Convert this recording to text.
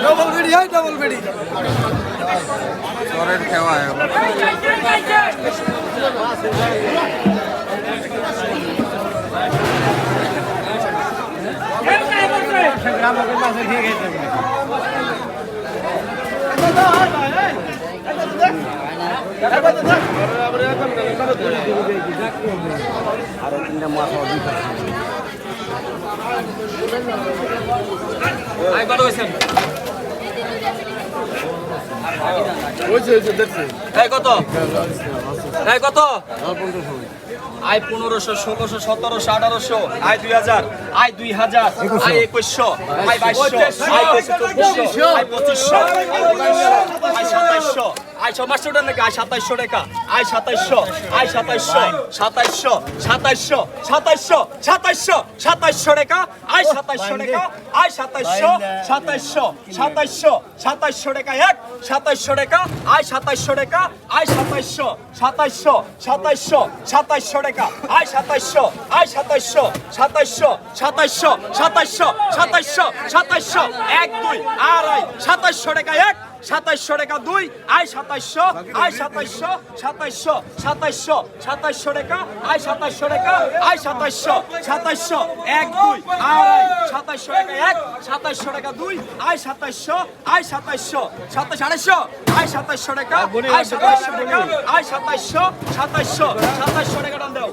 double बेड़ी है double बेड़ी চরের খেওয়া আরো তিনটা মাছ কত কত আয় 1500 1600 1700 1800 আয় 2000 আয় 2000 আয় 2100 আয় 2200 আয় 2300 আয় 2500 আয় 2700 আয় 600 টাকা আয় 2700 টাকা আয় 2700 আয় 2700 2700 2700 2700 2700 টাকা আয় 2700 টাকা আয় 2700 2700 2700 টাকা এক 2700 টাকা আয় 2700 টাকা আয় 2700 2700 2700 2700 টাকা আয় 2700 আয় 2700 2700 2700 2700 2700 2700 এক দুই আড়াই 2700 টাকা এক 2700 টাকা দুই আয় 2700 আয় 2700 2700 2700 2700 টাকা আয় 2700 টাকা আয় 2700 2700 এক দুই আড়াই 2700 টাকা এক 2700 টাকা দুই আয় 2700 আয় 2700 2700 আয় 2700 টাকা আয় 2700 টাকা আয় 2700 2700 2700 টাকা দাও